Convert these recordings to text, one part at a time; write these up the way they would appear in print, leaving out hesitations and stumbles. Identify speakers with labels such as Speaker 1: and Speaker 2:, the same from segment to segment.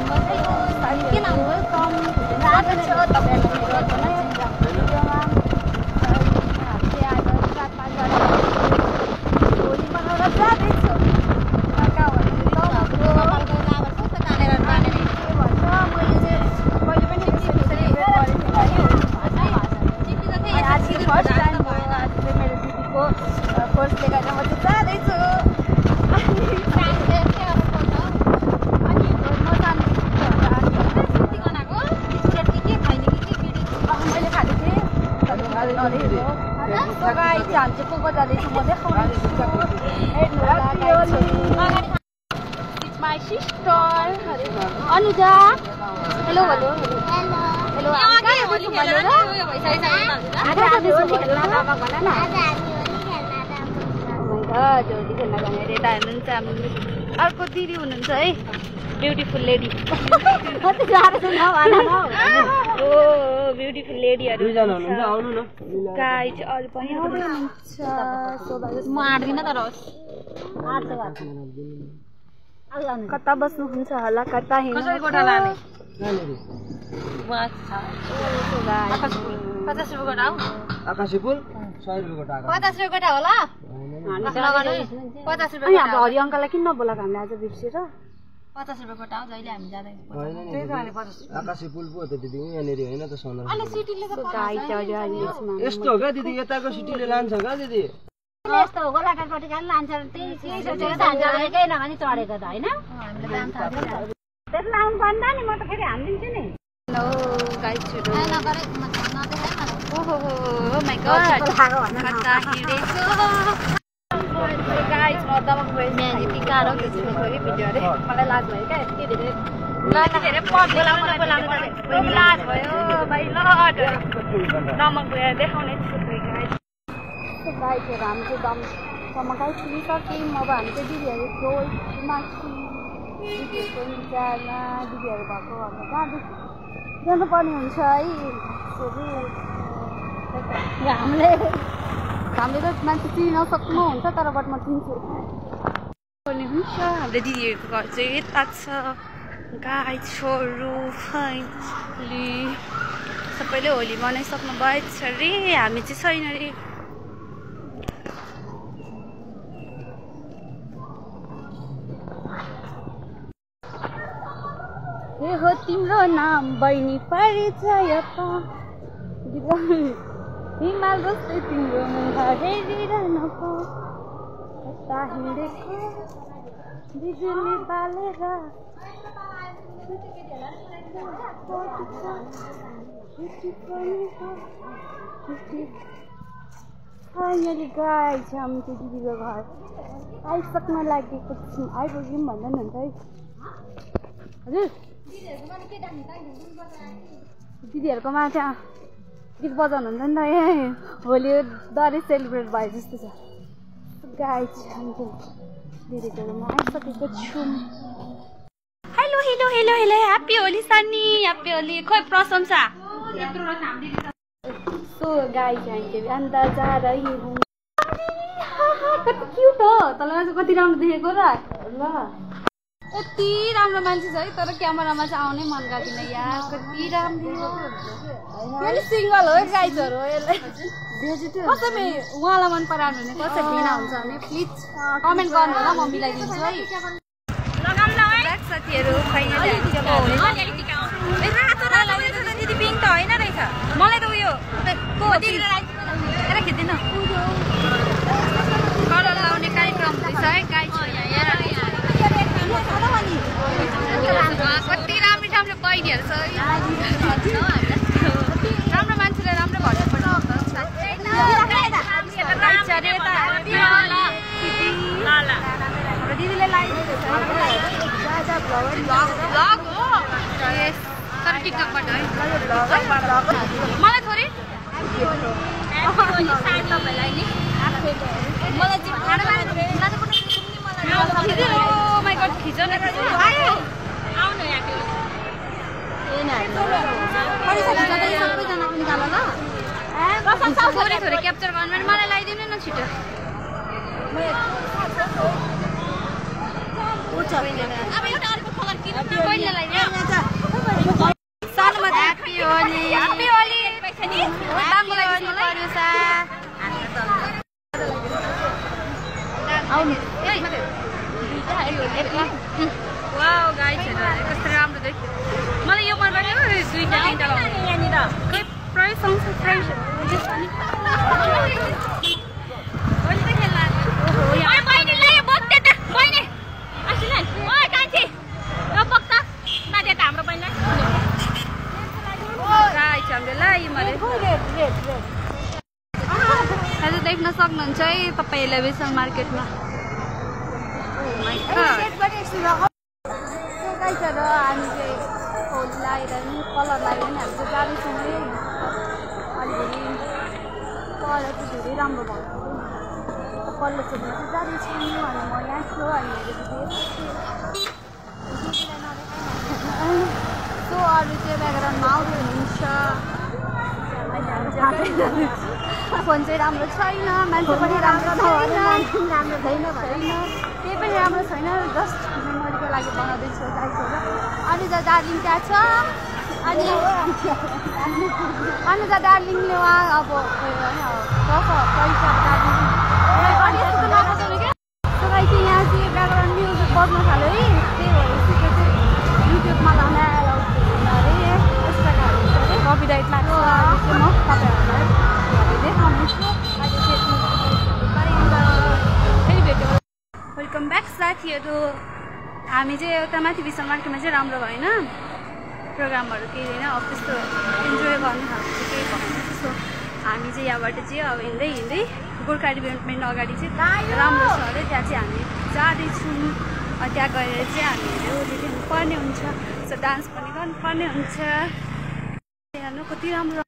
Speaker 1: किन वेलकम स्वागत छ तपाईहरुको मेरो नयाँ भिडियोमा हामीले आज 4-5 बजे होली मनाउन जाँदैछु कहाँ भन्नु त हाम्रो कपालको नाबर कस्तो तानेर तानेर के भन्छ मैले चाहिँ पहिले पनि त्यसरी गरेको थिएँ आज फर्स्ट टाइम भयो आज चाहिँ मेरो दिदीको कोर्सले गर्दा म चाहिँ जाँदैछु My sister. Anuja. Hello, hello. Hello. Hello. Kaya holy खेल्न ना? आज हामी होली खेल्न जाँदा भन न. आज हामी होली खेल्न जाँदा. होली खेल्न जाने रेडा हुनुहुन्छ हाम्रो अर्को दिदी हुनुहुन्छ है. Beautiful lady. कति गाह्रो छ न भन न. ओ ब्युटीफुल लेडीहरु दुईजना हुनुहुन्छ आउनु न. गाइज अरु पनि आउनुहुन्छ. म आड्दिन तर होस्. आड्छ भात. कता बस्नुहुन्छ होला कता हिँड्नु कसरी गोटा लाने पचास रुपियाँ गोटा हो आकाशी फुल 100 रुपियाँ गोटा 50 रुपियाँ गोटा होला 50 रुपियाँ हाम्रो हरि अंकललाई किन नबोलाको हामीले आज बिर्सेर 50 रुपियाँ गोटा हो जहिले हामी जाँदै त्यही त अनि 50 आकाशी फुल पो त दिदी यहाँनेरि हैन त सोना अनि सिटीले त गाई चढ्यो अनि यस्तो हो क्या दिदी यताको सिटीले लान्छ का दिदी यस्तो हो गोलाकारपट्टि खान लान्छ त्यही सोचेको त हामी एकै नभनी चढेको त हैन हामीले जान्छ त्यसले आउनु पर्दैन नि म त फेरि हान्दिन्छु नि नो गाइस छिटो नगरे म नदेखाइ मलाई ओहो ओ माय गॉड कता हिँडेछु गाइस म दमक भए म्याजिक गाह्रो के छ फेरि भिडियो अरे मलाई लाज भयो क्या यति धेरै धेरै पद बोलाउनु लाज भयो भाइ लड दमक भए देखाउने छु गाइस गाई थियो हामी चाहिँ दमसम्म गाई पुगिसक्यौँ अब हामी चाहिँ दिदीहरू माथि दिदीहरूको इन्चारमा दिदीहरू भएको अब जानुपर्ने हुन्छ है हामीले त मान्छे चिन्न सक्नुहुन्छ तर बट म चिन्छु पर्ने हुन्छ हाम्रो दिदीहरूको घर चाहिँ यता छ गाई छोरो फाइनली सबैले होली मनाइसक्नु भएछ अरे हामी चाहिँ छैन अरे हे हो तिम्रो नाम बहिनी परिचय हिमाल जस्तै तिम्रो मुख हेरिरहन कता हिँडेको बिजुली बालेर फाइनली गाई छ हामी चाहिँ दिदीको घर आइसक्न लागेको छौँ आइपुग्यौँ भन्दा नि हुन्छ है हजुर दिदीहरूकोमा त्यहाँ गीत बजाउनु हुन्छ नि त ए होली दरी सेलिब्रेट भए जस्तो छ गाइज हामी दिदीहरूकोमा आइसकेको छौँ hello hello hello hello happy Holi Sunny happy Holi खोइ प्रशंसा सो गाइज हामी अन्त जा रही हूँ कति क्युट हो तँलाई कति राम्रो देखेको र ल यति राम्रो मान्छे छ है तर क्यामेरामा चाहिँ आउनै मन गर्दैन यार कति राम्रो फेरि सिङ्गल हो गाइजहरू हो यसलाई कसरी उहाँलाई मन पराउनु भने कसरी भिना हुन्छ भने प्लिज कमेन्ट गर्नु होला म मिलाइदिन्छु है साथीहरू दिदी पिङ त होइन रहेछ मलाई त उयो खिच्दिन कलर लाउने कार्यक्रम हुँदैछ है गाइज कति राम्रो राम्रो बहिनीहरू छ राम्रो मान्छेले राम्रो भन्नुपर्छ दिदीले तर टिकटकबाट है मलाई थोरै मलाई खिच न थोरै क्याप्चर गर्नु भने मलाई लगाइदिनु न छिटो अब एउटा अर्को कलर किन concentration. आज देख्न सक्नुहुन्छ है तपाईँ एलिभेसन मार्केटमा हामी चाहिँ होली लगाएर नि कलर लगाएर नि हामी चाहिँ जाँदैछौँ है अलिअलि कलर चाहिँ धेरै राम्रो भएको पल्लो छोड्नु चाहिँ जाँदैछौँ अनि म यहाँ छु अनि सो अरू चाहिँ ब्याकग्राउन्डमा आउनु हुन्छ फोन चाहिँ राम्रो छैन मान्छे पनि राम्रो छैन केही पनि राम्रो छैन जस्ट मेमोरीको लागि बनाउँदैछु गाइसहरू अनुजा दार्जिलिङ त्यहाँ छ अनि अनुजा दार्जिलिङले उहाँ अब पैसा दार्जिलिङ चाहिँ यहाँ चाहिँ ब्याकग्राउन्ड म्युजिक बज्न थाल्यो है त्यही भएर सिकेको चाहिँ युट्युबमा लाँदा अरे यस्ता कपिराइट लाग्छ चाहिँ म तपाईँहरूलाई देखाउनेछु फेरि भेट्यो वेलकम ब्याक साथीहरू हामी चाहिँ एउटा माथि विशाल मार्केटमा चाहिँ राम्रो भएन प्रोग्रामहरू केही होइन अब त्यस्तो इन्जोय गर्ने खालको चाहिँ केही भएन सो हामी चाहिँ यहाँबाट चाहिँ अब हिँड्दै गोर्खा डेभलपमेन्ट अगाडि चाहिँ राम्रो छ अरे त्यहाँ चाहिँ हामी जाँदैछौँ त्यहाँ गएर चाहिँ हामीहरू होली खेल्नुपर्ने हुन्छ सो डान्स पनि गर्नुपर्ने हुन्छ हेर्नु कति राम्रो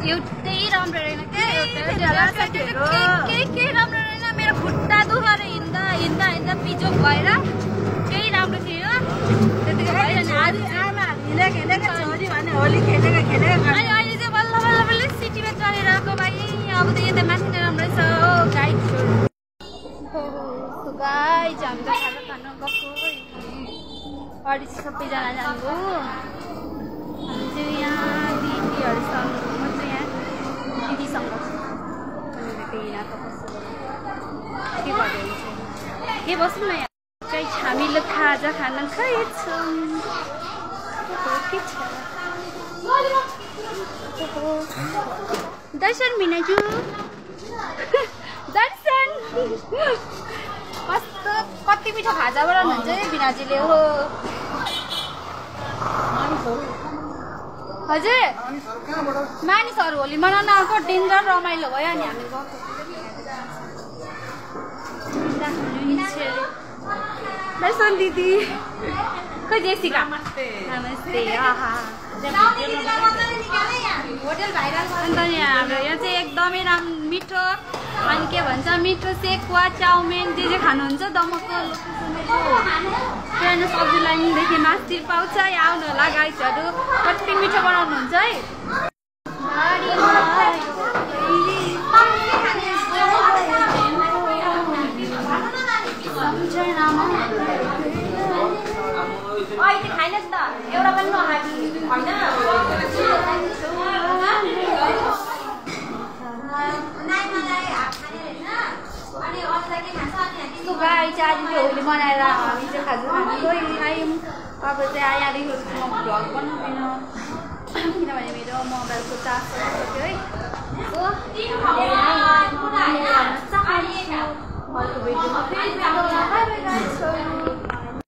Speaker 1: एउटै राम्रो रहेन केही राम्रो रहेन मेरो खुट्टा दुखेर हिँड्दा पिचोक भएर केही राम्रो थियो त्यतिकै अनि अहिले चाहिँ बल्ल सिटीमा चलिरहेको भाइ अब त यता माथि नै राम्रो छ गाइड गाइड हामी त खाना खान गएको अरू सबैजना जानुभयो हामी चाहिँ यहाँ दिदीहरूसँग म चाहिँ यहाँ दिदीसँग के बस्नु न यहाँ चाहिँ हामीले खाजा खाना खाएछौँ के छ दर्शन मिनाजु दर्शन कस्तो कति मिठो खाजा बनाउनुहुन्छ है बिनाजीले हो हजुर मानिसहरू होली मनाउन आएको डेन्जर रमाइलो भयो अनि हामी गएको दर्शन दिदी खै जेसिका नमस्ते होटल भाइरल अन्त हाम्रो यहाँ चाहिँ एकदमै मिठो अनि के भन्छ मिठो सेकुवा चाउमिन जे खानुहुन्छ दमकको पुरानो सब्जी लाइनदेखि मासतिर पाउँछ आउनु होला गाइसहरू कति मिठो बनाउनुहुन्छ है खाइनस् त एउटा पनि गाई चाहिँ आज चाहिँ होली मनाएर हामी चाहिँ खाजा खानु आयौँ अब चाहिँ यहाँदेखि म भ्लग बनाउँदिनँ किनभने मेरो मोबाइलको चार्ज सक्यो है अर्को भिडियोमा